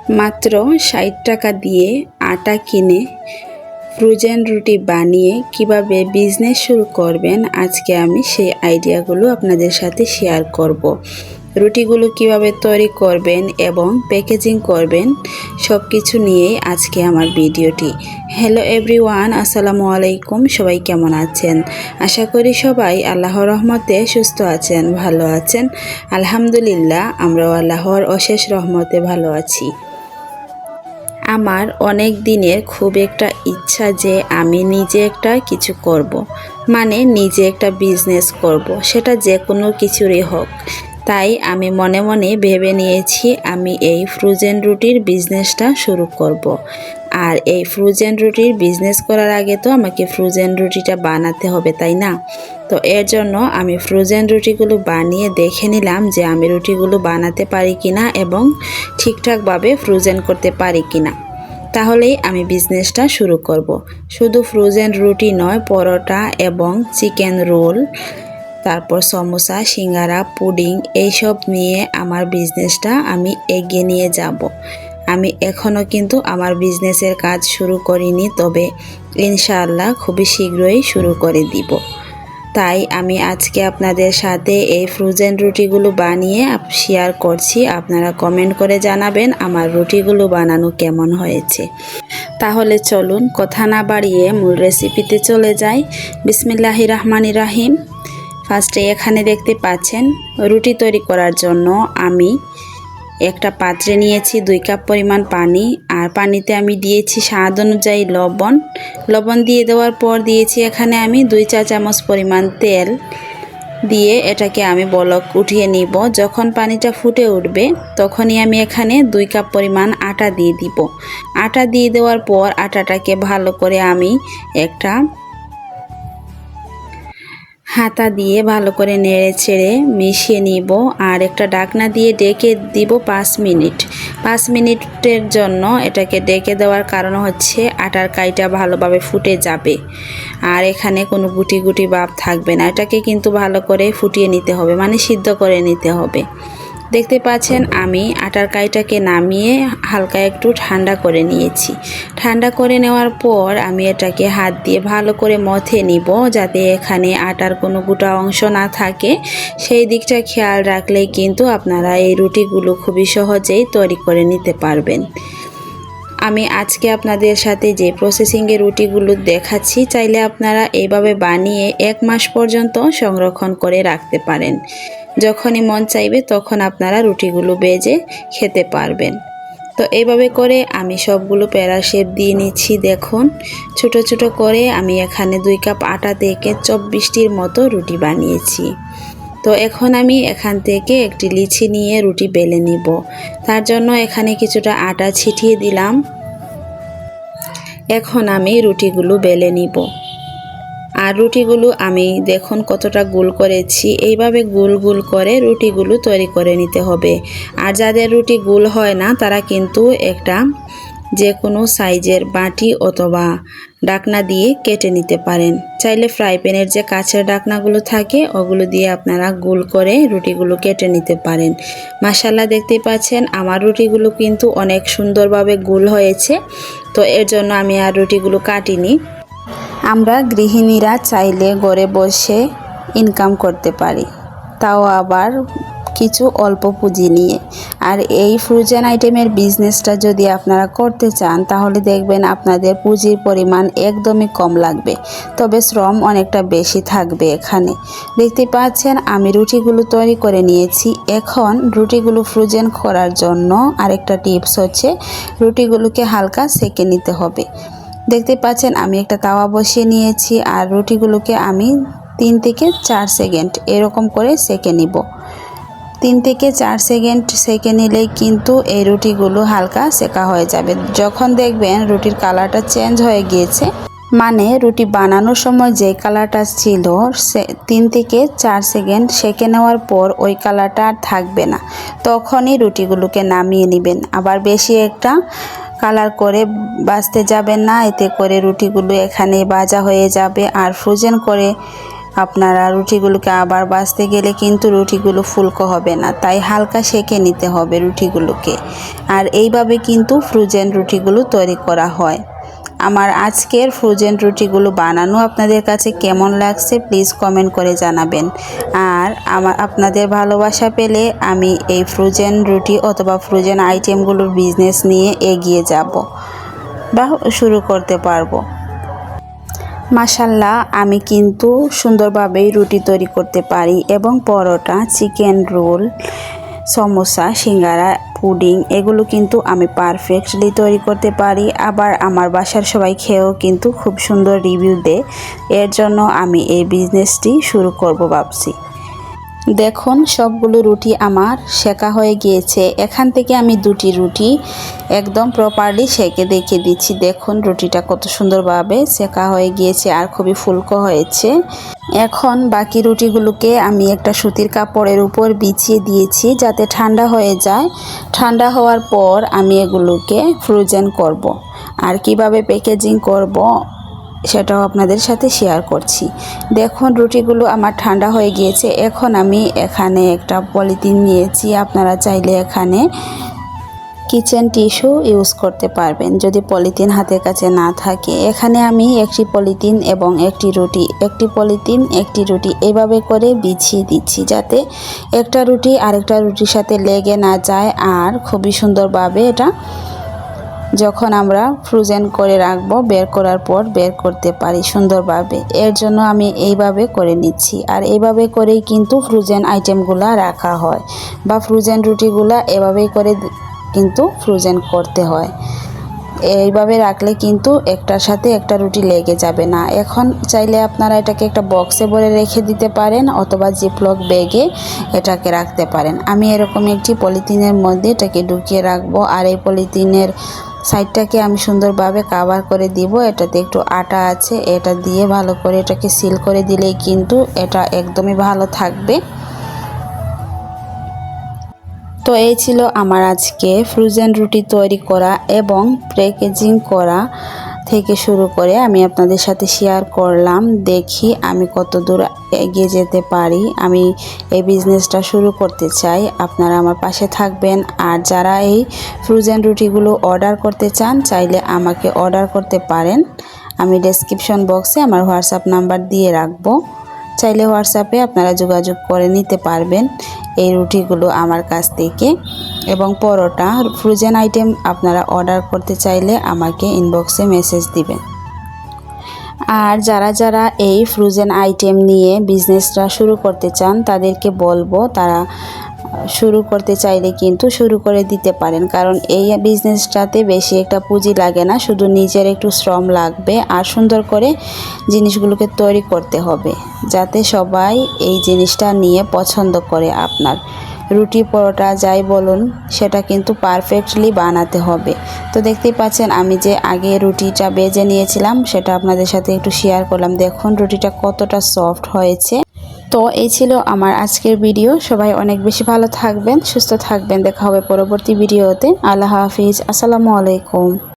মাত্র ৬০ টাকা দিয়ে আটা কিনে ফ্রোজেন রুটি বানিয়ে কিভাবে বিজনেস শুরু করবেন, আজকে আমি সেই আইডিয়াগুলো আপনাদের সাথে শেয়ার করব। রুটিগুলো কিভাবে তৈরি করবেন এবং প্যাকেজিং করবেন সব কিছু নিয়েই আজকে আমার ভিডিওটি। হ্যালো এভরিওয়ান, আসসালামু আলাইকুম। সবাই কেমন আছেন? আশা করি সবাই আল্লাহর রহমতে সুস্থ আছেন, ভালো আছেন। আলহামদুলিল্লাহ, আমরাও আল্লাহর অশেষ রহমতে ভালো আছি। আমার অনেক দিনের খুব একটা ইচ্ছা যে আমি নিজে একটা কিছু করব। মানে নিজে একটা বিজনেস করব, সেটা যে কোনো কিছুরই হোক। তাই আমি মনে মনে ভেবে নিয়েছি আমি এই ফ্রোজেন রুটির বিজনেসটা শুরু করব। আর এই ফ্রোজেন রুটির বিজনেস করার আগে তো আমাকে ফ্রোজেন রুটিটা বানাতে হবে, তাই না? তো এর জন্য আমি ফ্রোজেন রুটিগুলো বানিয়ে দেখে নিলাম যে আমি রুটিগুলো বানাতে পারি কিনা এবং ঠিকঠাকভাবে ফ্রোজেন করতে পারি কিনা। তাহলেই আমি বিজনেসটা শুরু করব। শুধু ফ্রোজেন রুটি নয়, পরোটা এবং চিকেন রোল, তারপর সমোসা, সিঙ্গারা, পুডিং এইসব নিয়ে আমার বিজনেসটা আমি এগিয়ে নিয়ে যাব। আমি এখনও কিন্তু আমার বিজনেসের কাজ শুরু করিনি, তবে ইনশাআল্লাহ খুবই শীঘ্রই শুরু করে দিব। তাই আমি আজকে আপনাদের সাথে এই ফ্রোজেন রুটিগুলো বানিয়ে শেয়ার করছি। আপনারা কমেন্ট করে জানাবেন আমার রুটিগুলো বানানো কেমন হয়েছে। তাহলে চলুন কথা না বাড়িয়ে মূল রেসিপিতে চলে যাই। বিসমিল্লাহির রহমানির রহিম। ফার্স্টে এখানে দেখতে পাচ্ছেন রুটি তৈরি করার জন্য আমি একটা পাত্রে নিয়েছি 2 কাপ পরিমাণ পানি। আর পানিতে আমি দিয়েছি স্বাদ অনুযায়ী লবণ দিয়ে দেওয়ার পর দিয়েছি এখানে আমি 2 চা চামচ পরিমাণ তেল দিয়ে এটাকে আমি বলক উঠিয়ে নিব। যখন পানিটা ফুটে উঠবে তখনই আমি এখানে 2 কাপ পরিমাণ আটা দিয়ে দিব। আটা দিয়ে দেওয়ার পর আটাটাকে ভালো করে আমি একটা হাতা দিয়ে ভালো করে নেড়ে ছেড়ে মিশিয়ে নিব। আর একটা ঢাকনা দিয়ে ডেকে দিব 5 মিনিট। 5 মিনিটের জন্য এটাকে ডেকে দেওয়ার কারণ হচ্ছে আটার কাইটা ভালোভাবে ফুটে যাবে আর এখানে কোনো গুটি গুটি ভাব থাকবে না। এটাকে কিন্তু ভালো করে ফুটিয়ে নিতে হবে, মানে সিদ্ধ করে নিতে হবে। দেখতে পাচ্ছেন আমি আটার কাইটাকে নামিয়ে হালকা একটু ঠান্ডা করে নিয়েছি। ঠান্ডা করে নেওয়ার পর আমি এটাকে হাত দিয়ে ভালো করে মথে নিব, যাতে এখানে আটার কোনো গোটা অংশ না থাকে। সেই দিকটা খেয়াল রাখলেই কিন্তু আপনারা এই রুটিগুলো খুবই সহজেই তৈরি করে নিতে পারবেন। আমি আজকে আপনাদের সাথে যে প্রসেসিংয়ের রুটিগুলো দেখাচ্ছি, চাইলে আপনারা এইভাবে বানিয়ে 1 মাস পর্যন্ত সংরক্ষণ করে রাখতে পারেন। যখনই মন চাইবে তখন আপনারা রুটিগুলো ভেজে খেতে পারবেন। তো এইভাবে করে আমি সবগুলো প্যারা শেপ দিয়ে নিচ্ছি। দেখুন ছোট ছোট করে আমি এখানে 2 কাপ আটা থেকে 24টির মতো রুটি বানিয়েছি। তো এখন আমি এখান থেকে একটি লিচি নিয়ে রুটি বেলে নিব। তার জন্য এখানে কিছুটা আটা ছিটিয়ে দিলাম। এখন আমি রুটিগুলো বেলে নিব। আর রুটিগুলো আমি দেখুন কতটা গোল করেছি। এইভাবে গোল গোল করে রুটিগুলো তৈরি করে নিতে হবে। আর যাদের রুটি গোল হয় না তারা কিন্তু একটা যে কোনো সাইজের বাটি অথবা ঢাকনা দিয়ে কেটে নিতে পারেন। চাইলে ফ্রাই প্যানের যে কাঁচের ঢাকনাগুলো থাকে ওগুলো দিয়ে আপনারা গোল করে রুটিগুলো কেটে নিতে পারেন। মাশাআল্লাহ, দেখতে পাচ্ছেন আমার রুটিগুলো কিন্তু অনেক সুন্দরভাবে গোল হয়েছে। তো এর জন্য আমি আর রুটিগুলো কাটিনি। আমরা গৃহিণীরা চাইলে ঘরে বসে ইনকাম করতে পারি, তাও আবার কিছু অল্প পুঁজি নিয়ে। আর এই ফ্রোজেন আইটেমের বিজনেসটা যদি আপনারা করতে চান তাহলে দেখবেন আপনাদের পুঁজির পরিমাণ একদমই কম লাগবে, তবে শ্রম অনেকটা বেশি থাকবে এখানে। দেখতে পাচ্ছেন আমি রুটিগুলো তৈরি করে নিয়েছি। এখন রুটিগুলো ফ্রোজেন করার জন্য আরেকটা টিপস হচ্ছে রুটিগুলোকে হালকা সেঁকে নিতে হবে। দেখতে পাচ্ছেন আমি একটা তাওয়া বসিয়ে নিয়েছি আর রুটিগুলোকে আমি 3 থেকে 4 সেকেন্ড এরকম করে সেঁকে নিব। 3 থেকে 4 সেকেন্ড সেঁকে নিলেই কিন্তু এই রুটিগুলো হালকা সেঁকা হয়ে যাবে। যখন দেখবেন রুটির কালারটা চেঞ্জ হয়ে গিয়েছে, মানে রুটি বানানোর সময় যে কালারটা ছিল 3 থেকে 4 সেকেন্ড সেঁকে নেওয়ার পর ওই কালারটা আর থাকবে না, তখনই রুটিগুলোকে নামিয়ে নেবেন। আবার বেশি একটা কালার করে ভাজতে যাবেন না, এতে করে রুটিগুলো এখানে ভাজা হয়ে যাবে আর ফ্রোজেন করে আপনারা রুটিগুলোকে আবার ভাজতে গেলে কিন্তু রুটিগুলো ফুলকো হবে না, তাই হালকা সেঁকে নিতে হবে রুটিগুলোকে। আর এইভাবে কিন্তু ফ্রোজেন রুটিগুলো তৈরি করা হয়। আমার আজকের ফ্রোজেন রুটিগুলো বানানো আপনাদের কাছে কেমন লাগছে প্লিজ কমেন্ট করে জানাবেন। আর আপনাদের ভালোবাসা পেলে আমি এই ফ্রোজেন রুটি অথবা ফ্রোজেন আইটেমগুলোর বিজনেস নিয়ে এগিয়ে যাব বা শুরু করতে পারবো। মাশাল্লাহ, আমি কিন্তু সুন্দরভাবেই রুটি তৈরি করতে পারি এবং পরোটা, চিকেন রোল, সমোসা, সিঙ্গারা, পুডিং এগুলো কিন্তু আমি পারফেক্টলি তৈরি করতে পারি। আবার আমার বাসার সবাই খেয়েও কিন্তু খুব সুন্দর রিভিউ দেয়। এর জন্য আমি এই বিজনেসটি শুরু করব ভাবছি। দেখুন সবগুলো রুটি আমার সেকা হয়ে গিয়েছে। এখান থেকে আমি দুটি রুটি একদম প্রপারলি সেকে দেখিয়ে দিচ্ছি। দেখুন রুটিটা কত সুন্দরভাবে সেকা হয়ে গিয়েছে আর খুবই ফুলকো হয়েছে। এখন বাকি রুটিগুলোকে আমি একটা সুতির কাপড়ের উপর বিছিয়ে দিয়েছি যাতে ঠান্ডা হয়ে যায়। ঠান্ডা হওয়ার পর আমি এগুলোকে ফ্রোজেন করব। আর কিভাবে প্যাকেজিং করব সেটাও আপনাদের সাথে শেয়ার করছি। দেখুন রুটিগুলো আমার ঠান্ডা হয়ে গিয়েছে। এখন আমি এখানে একটা পলিথিন নিয়েছি। আপনারা চাইলে এখানে কিচেন টিস্যু ইউজ করতে পারবেন যদি পলিথিন হাতের কাছে না থাকে। এখানে আমি একটি পলিথিন এবং একটি রুটি এভাবে করে বিছিয়ে দিচ্ছি যাতে একটা রুটি আরেকটা রুটির সাথে লেগে না যায়। আর খুবই সুন্দরভাবে এটা যখন আমরা ফ্রোজেন করে রাখবো বের করার পর বের করতে পারি সুন্দরভাবে। এর জন্য আমি এইভাবে করে নিচ্ছি। আর এইভাবে করেই কিন্তু ফ্রোজেন আইটেমগুলো রাখা হয় বা ফ্রোজেন রুটিগুলো এভাবেই করে কিন্তু ফ্রোজেন করতে হয়। এইভাবে রাখলে কিন্তু একটার সাথে একটা রুটি লেগে যাবে না। এখন চাইলে আপনারা এটাকে একটা বক্সে ভরে রেখে দিতে পারেন অথবা জিপলক ব্যাগে এটাকে রাখতে পারেন। আমি এরকম একটি পলিথিনের মধ্যে এটাকে ঢুকিয়ে রাখবো। আর এই পলিথিনের সাইডটাকে আমি সুন্দরভাবে কভার করে দিব। এটাতে একটু আটা আছে, এটা দিয়ে ভালো করে এটাকে সিল করে দিলেই কিন্তু এটা একদমই ভালো থাকবে। তো এই ছিল আমার আজকে ফ্রোজেন রুটি তৈরি করা এবং প্যাকেজিং করা থেকে শুরু করে আমি আপনাদের সাথে শেয়ার করলাম। দেখি আমি কত দূর এগিয়ে যেতে পারি। আমি এই বিজনেসটা শুরু করতে চাই, আপনারা আমার পাশে থাকবেন। আর যারা এই ফ্রোজেন রুটিগুলো অর্ডার করতে চান চাইলে আমাকে অর্ডার করতে পারেন। আমি ডেসক্রিপশন বক্সে আমার হোয়াটসঅ্যাপ নাম্বার দিয়ে রাখবো, চাইলে হোয়াটসঅ্যাপে আপনারা যোগাযোগ করে নিতে পারবেন এই রুটিগুলো আমার কাছ থেকে। এবং পরোটা ফ্রোজেন আইটেম আপনারা অর্ডার করতে চাইলে আমাকে ইনবক্সে মেসেজ দিবেন। আর যারা এই ফ্রোজেন আইটেম নিয়ে বিজনেসটা শুরু করতে চান তাদেরকে বলবো তারা শুরু করতে চাইলে কিন্তু শুরু করে দিতে পারেন। কারণ এই বিজনেসটাতে বেশি একটা পুঁজি লাগে না, শুধু নিজের একটু শ্রম লাগবে আর সুন্দর করে জিনিসগুলোকে তৈরি করতে হবে যাতে সবাই এই জিনিসটা নিয়ে পছন্দ করে। আপনার রুটি পরোটা যাই বলুন সেটা কিন্তু পারফেক্টলি বানাতে হবে। তো দেখতেই পাচ্ছেন আমি যে আগে রুটিটা বেজে নিয়েছিলাম সেটা আপনাদের সাথে একটু শেয়ার করলাম। দেখুন রুটিটা কতটা সফট হয়েছে। তো এই ছিল আমার আজকের ভিডিও। সবাই অনেক বেশি ভালো থাকবেন, সুস্থ থাকবেন। দেখা হবে পরবর্তী ভিডিওতে। আল্লাহ হাফিজ, আসসালামু আলাইকুম।